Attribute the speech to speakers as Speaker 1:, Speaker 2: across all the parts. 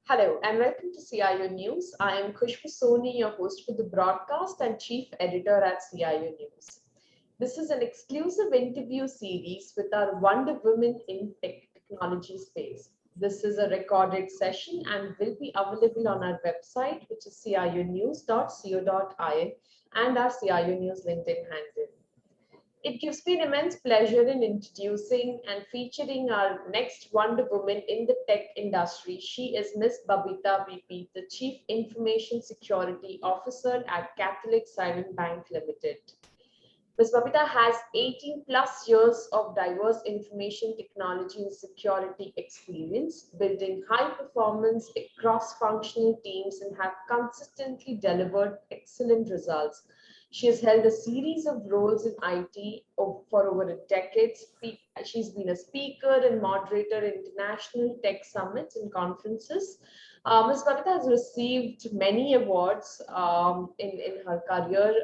Speaker 1: Hello and welcome to CIO News. I am Khushbu Soni, your host for the broadcast and chief editor at CIO News. This is an exclusive interview series with our Wonder Women in technology space. This is a recorded session and will be available on our website, which is cionews.co.in, and our CIO News LinkedIn handle. It gives me an immense pleasure in introducing and featuring our next Wonder Woman in the tech industry. She is Miss Babitha BP, the Chief Information Security Officer at Catholic Syrian Bank Limited. Ms. Babitha has 18 plus years of diverse information technology and security experience, building high performance cross-functional teams and have consistently delivered excellent results. She has held a series of roles in IT for over a decade. She's been a speaker and moderator in international tech summits and conferences. Ms. Babitha has received many awards in her career.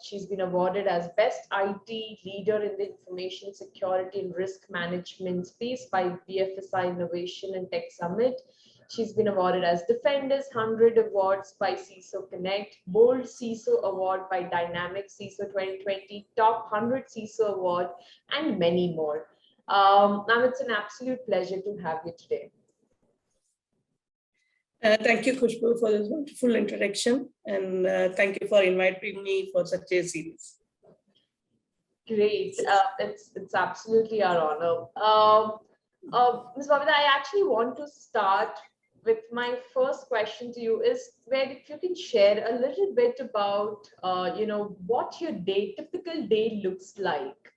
Speaker 1: She's been awarded as Best IT Leader in the Information Security and Risk Management space by BFSI Innovation and Tech Summit. She's been awarded as Defenders 100 Awards by CISO Connect, Bold CISO Award by Dynamic CISO 2020, Top 100 CISO Award, and many more. Now it's an absolute pleasure to have you today.
Speaker 2: Thank you, Khushbu, for this wonderful introduction, and thank you for inviting me for such a series.
Speaker 1: Great. It's absolutely our honor. Ms. Babitha, I actually want to start with my first question to you is where if you can share a little bit about what your typical day looks like.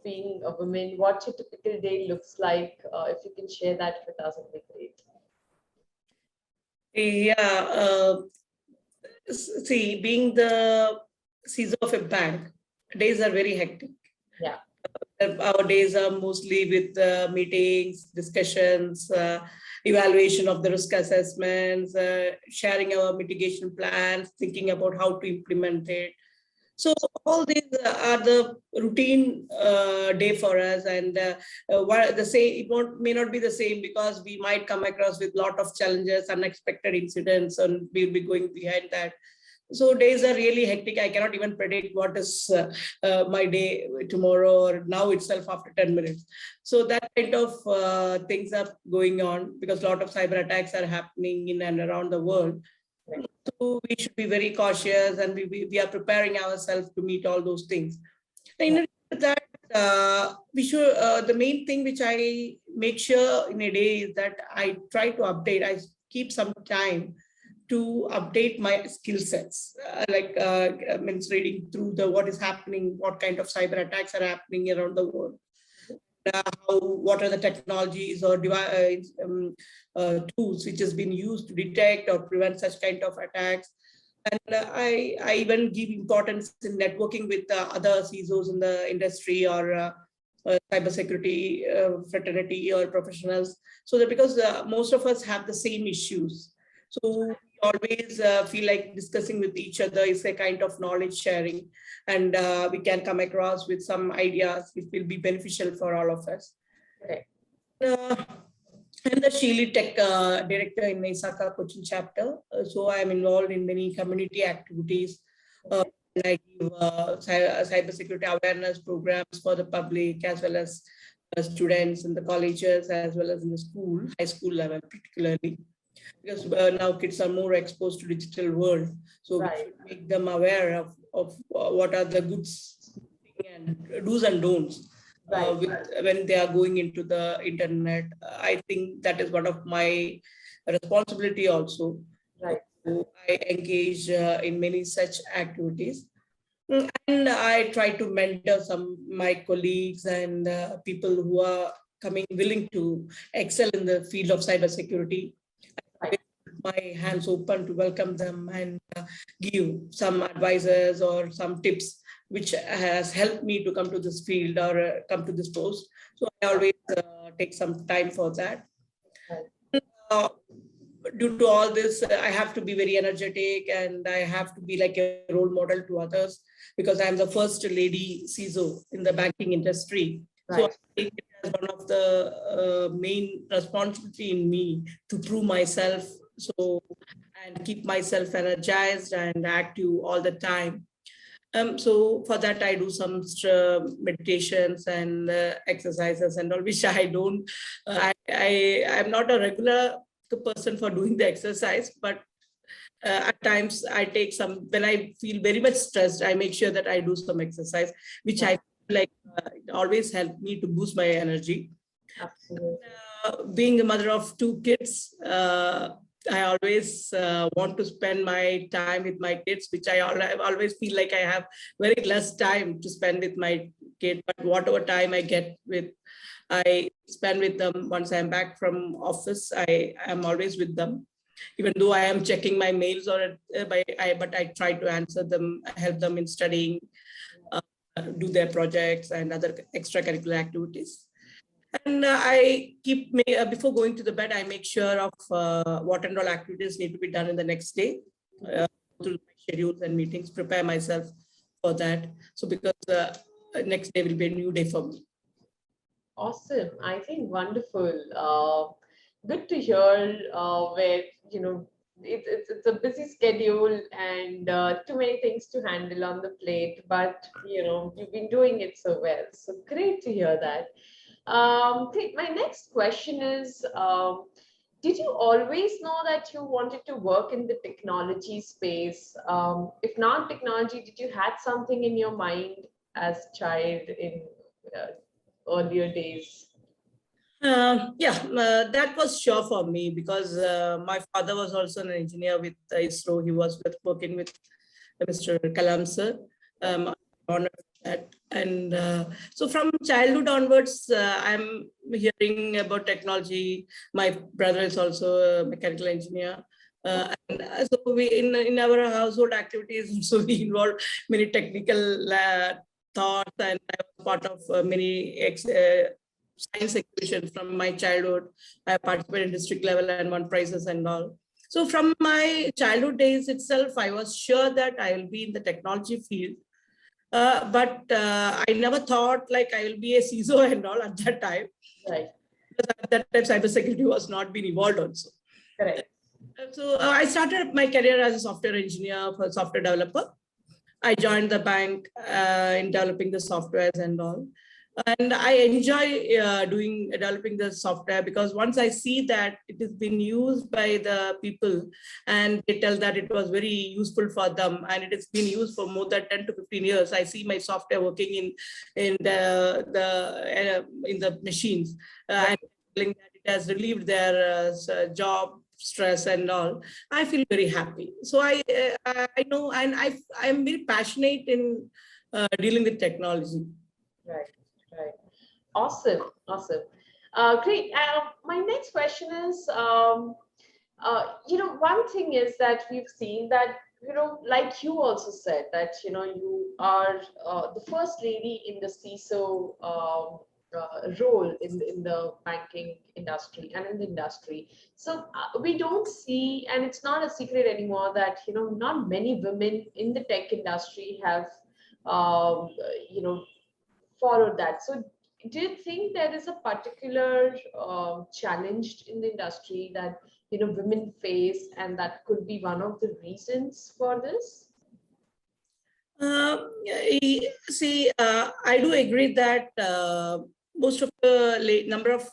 Speaker 1: Being a woman, what your typical day looks like. If you can share that with us, it would be great.
Speaker 2: Yeah. See, being the CISO of a bank, days are very hectic.
Speaker 1: Yeah.
Speaker 2: Our days are mostly with meetings, discussions, evaluation of the risk assessments, sharing our mitigation plans, thinking about how to implement it. So all these are the routine day for us, and may not be the same because we might come across with a lot of challenges, unexpected incidents, and we'll be going behind that. So days are really hectic. I cannot even predict what is my day tomorrow or now itself after 10 minutes. So that kind of things are going on because a lot of cyber attacks are happening in and around the world. So we should be very cautious, and we are preparing ourselves to meet all those things. In addition to that, the main thing which I make sure in a day is that I try to update. I keep some time to update my skill sets, means reading through what is happening, what kind of cyber attacks are happening around the world, what are the technologies or tools which has been used to detect or prevent such kind of attacks. And I even give importance in networking with other CISOs in the industry or cybersecurity fraternity or professionals, so that because most of us have the same issues. So we always feel like discussing with each other is a kind of knowledge sharing, and we can come across with some ideas which will be beneficial for all of us.
Speaker 1: Okay.
Speaker 2: I'm the Sheely Tech Director in Isaka Cochin chapter. So I'm involved in many community activities. I give cybersecurity awareness programs for the public as well as students in the colleges as well as in the school, high school level particularly. Because now kids are more exposed to digital world. So right. We should make them aware of what are the goods and do's and don'ts. Right. When they are going into the internet. I think that is one of my responsibility also. Right. So I engage in many such activities. And I try to mentor some my colleagues and people who are willing to excel in the field of cybersecurity. Right. My hands open to welcome them and give some advices or some tips which has helped me to come to this field or come to this post. So I always take some time for that. Due to all this, I have to be very energetic and I have to be like a role model to others because I'm the first lady CISO in the banking industry. Right. So I take it as one of the main responsibility in me to prove myself so and keep myself energized and active all the time. So for that, I do some meditations and exercises and all, which I don't. I'm not a regular person for doing the exercise, but at times I take some. When I feel very much stressed, I make sure that I do some exercise, which I feel like it always helps me to boost my energy.
Speaker 1: Absolutely.
Speaker 2: Being a mother of two kids, I always want to spend my time with my kids, which I always feel like I have very less time to spend with my kid. But whatever time I get with, I spend with them. Once I'm back from office, I am always with them. Even though I am checking my mails or but I try to answer them, help them in studying, do their projects and other extracurricular activities. And I keep, before going to the bed, I make sure of what and all activities need to be done in the next day, through my schedules and meetings, prepare myself for that. So because next day will be a new day for me.
Speaker 1: Awesome. I think wonderful. Good to hear where, it's a busy schedule and too many things to handle on the plate, but, you've been doing it so well. So great to hear that. Okay, my next question is, did you always know that you wanted to work in the technology space? If not technology, did you had something in your mind as a child in earlier days?
Speaker 2: That was sure for me because my father was also an engineer with ISRO. He was working with Mr. Kalam Sir. I'm honored for that. And so from childhood onwards, I'm hearing about technology. My brother is also a mechanical engineer. So we in our household activities, so we involve many technical thoughts, and I was part of many science exhibitions from my childhood. I participated in district level and won prizes and all. So from my childhood days itself, I was sure that I will be in the technology field. But I never thought like I will be a CISO and all at that time.
Speaker 1: Right.
Speaker 2: Because at that time, cybersecurity was not being evolved also.
Speaker 1: Correct.
Speaker 2: So I started my career as a software engineer, for software developer. I joined the bank in developing the softwares and all. And I enjoy developing the software because once I see that it is being used by the people and they tell that it was very useful for them and it has been used for more than 10 to 15 years, I see my software working in the machines and telling that it has relieved their job stress and all. I feel very happy. So I know, and I'm very passionate in dealing with technology.
Speaker 1: Right. Right. Awesome. Awesome. Great. My next question is, one thing is that we've seen that, like you also said that, you are the first lady in the CISO role in the banking industry and in the industry. So we don't see, and it's not a secret anymore that, not many women in the tech industry have, followed that. So do you think there is a particular challenge in the industry that women face, and that could be one of the reasons for this?
Speaker 2: I do agree that most of the number of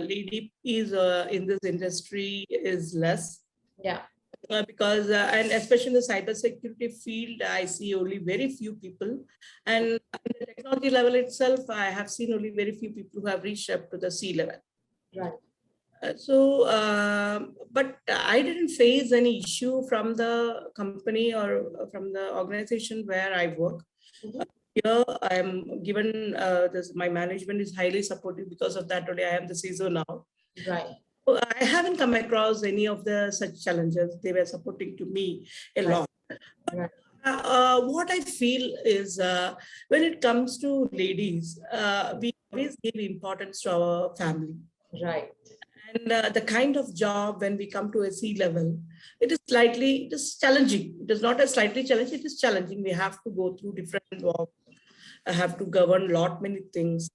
Speaker 2: ladies in this industry is less.
Speaker 1: Yeah.
Speaker 2: Because and especially in the cybersecurity field, I see only very few people, and at the technology level itself, I have seen only very few people who have reached up to the C level.
Speaker 1: Right.
Speaker 2: But I didn't face any issue from the company or from the organization where I work. Here I am given this. My management is highly supportive. Because of that, only I am the CISO now.
Speaker 1: Right.
Speaker 2: I haven't come across any of the such challenges. They were supporting to me a lot.
Speaker 1: Right.
Speaker 2: What I feel is when it comes to ladies, we always give importance to our family.
Speaker 1: Right.
Speaker 2: And the kind of job when we come to a C level, it is challenging. It is not a slightly challenging, it is challenging. We have to go through different work. I have to govern lot many things.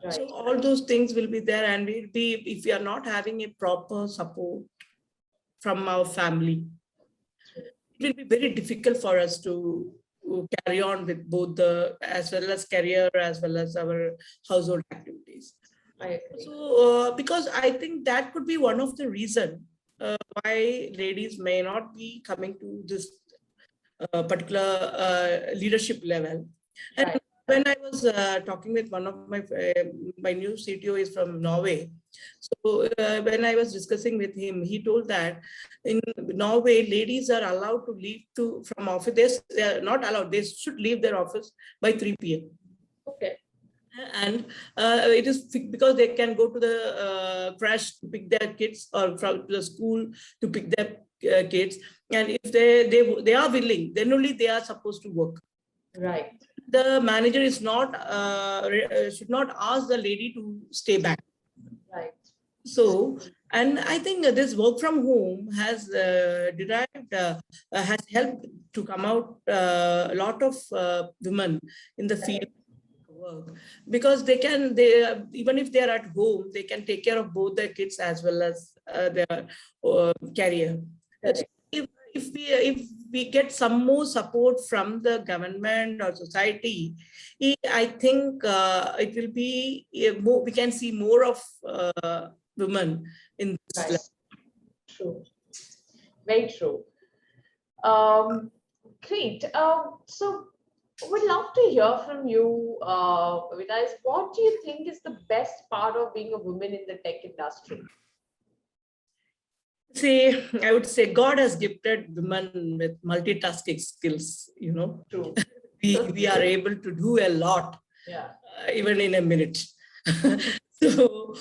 Speaker 1: Right.
Speaker 2: So all those things will be there, and it'll be, if we are not having a proper support from our family, it will be very difficult for us to carry on with both the, as well as career, as well as our household activities.
Speaker 1: I agree.
Speaker 2: So because I think that could be one of the reason why ladies may not be coming to this particular leadership level. And
Speaker 1: Right.
Speaker 2: when I was talking with one of my new CTO is from Norway. So when I was discussing with him, he told that in Norway, ladies are allowed to leave from office. They are not allowed. They should leave their office by 3 p.m.
Speaker 1: Okay.
Speaker 2: And it is because they can go to the crash to pick their kids, or from the school to pick their kids. And if they are willing, then only they are supposed to work.
Speaker 1: Right.
Speaker 2: The manager is not should not ask the lady to stay back.
Speaker 1: Right.
Speaker 2: So, and I think this work from home has has helped to come out a lot of women in the field of work, because they even if they are at home, they can take care of both their kids as well as their career.
Speaker 1: Correct.
Speaker 2: If we get some more support from the government or society, I think it will be more, we can see more of women in this
Speaker 1: Right.
Speaker 2: level.
Speaker 1: True. Very true. Great. So would love to hear from you, Babitha. What do you think is the best part of being a woman in the tech industry?
Speaker 2: See, I would say God has gifted women with multitasking skills.
Speaker 1: True.
Speaker 2: We are able to do a lot,
Speaker 1: Yeah.
Speaker 2: even in a minute. So,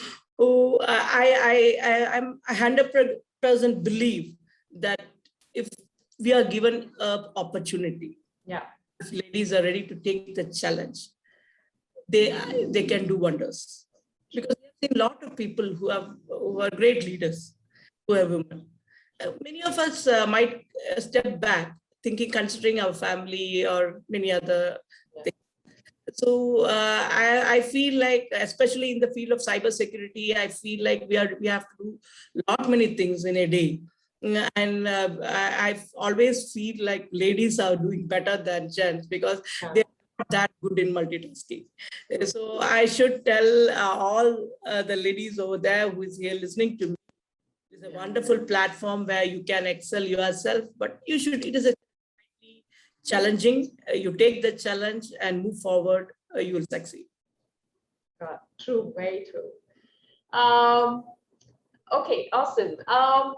Speaker 2: I'm 100% believe that if we are given an opportunity,
Speaker 1: Yeah.
Speaker 2: if ladies are ready to take the challenge, they can do wonders. Because we have seen a lot of people who are great leaders, who are women. Many of us might step back, considering our family or many other things. So I feel like, especially in the field of cybersecurity, I feel like we have to do lot many things in a day. And I always feel like ladies are doing better than gents, because they're not that good in multitasking. So I should tell all the ladies over there who is here listening to me, it's a wonderful platform where you can excel yourself, but it is a challenging. You take the challenge and move forward, you will succeed.
Speaker 1: True, very true. Okay, awesome.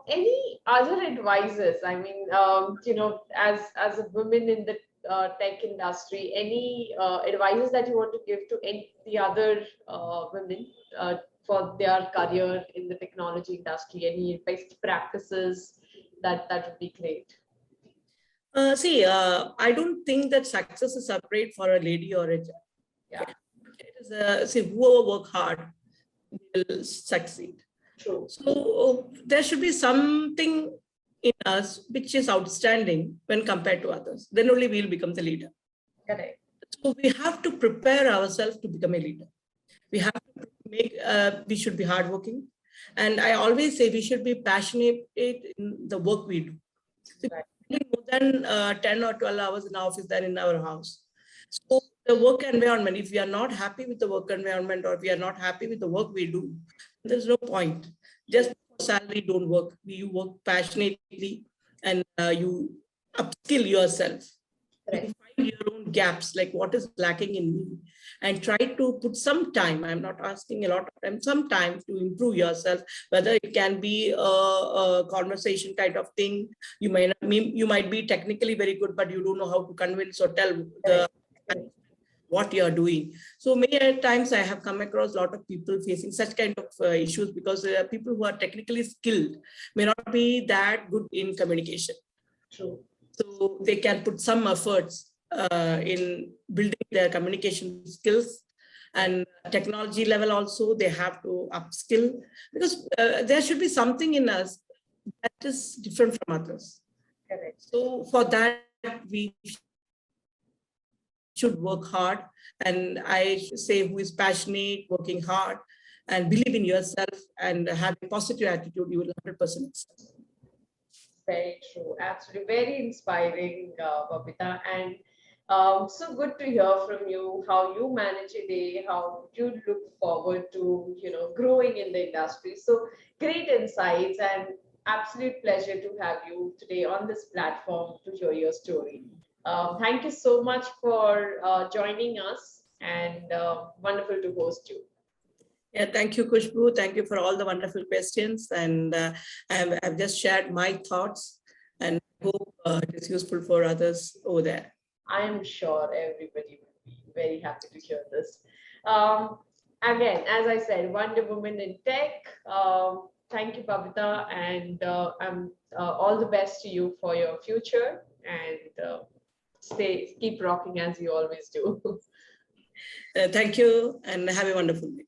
Speaker 1: Any other advices? I mean, as a woman in the tech industry, any advices that you want to give to any the other women for their career in the technology industry? Any best practices that would be great.
Speaker 2: See, I don't think that success is separate for a lady or a gent.
Speaker 1: Yeah.
Speaker 2: It is see, whoever work hard will succeed.
Speaker 1: True.
Speaker 2: So there should be something in us which is outstanding when compared to others. Then only we'll become the leader.
Speaker 1: Correct.
Speaker 2: So we have to prepare ourselves to become a leader. We have to we should be hardworking. And I always say we should be passionate in the work we do. So more than 10 or 12 hours in our office than in our house. So the work environment, if we are not happy with the work environment, or we are not happy with the work we do, there's no point. Just salary don't work. You work passionately, and you upskill yourself. You find your own gaps, like what is lacking in me, and try to put some time. I'm not asking a lot of time, some time to improve yourself, whether it can be a conversation kind of thing. You might be technically very good, but you don't know how to convince or tell what you are doing. So many times I have come across a lot of people facing such kind of issues, because people who are technically skilled may not be that good in communication.
Speaker 1: True.
Speaker 2: So they can put some efforts in building their communication skills, and technology level also they have to upskill, because there should be something in us that is different from others.
Speaker 1: Correct.
Speaker 2: So for that, we should work hard. And I say who is passionate, working hard, and believe in yourself and have a positive attitude, you will 100% succeed.
Speaker 1: Very true. Absolutely. Very inspiring, Babitha. And so good to hear from you how you manage a day, how you look forward to, growing in the industry. So great insights and absolute pleasure to have you today on this platform to hear your story. Thank you so much for joining us and wonderful to host you.
Speaker 2: Yeah, thank you, Khushbu. Thank you for all the wonderful questions. And I've just shared my thoughts and hope it is useful for others over there.
Speaker 1: I am sure everybody will be very happy to hear this. Again, as I said, Wonder Woman in Tech. Thank you, Babitha, and I'm all the best to you for your future, and keep rocking as you always do.
Speaker 2: Thank you, and have a wonderful day.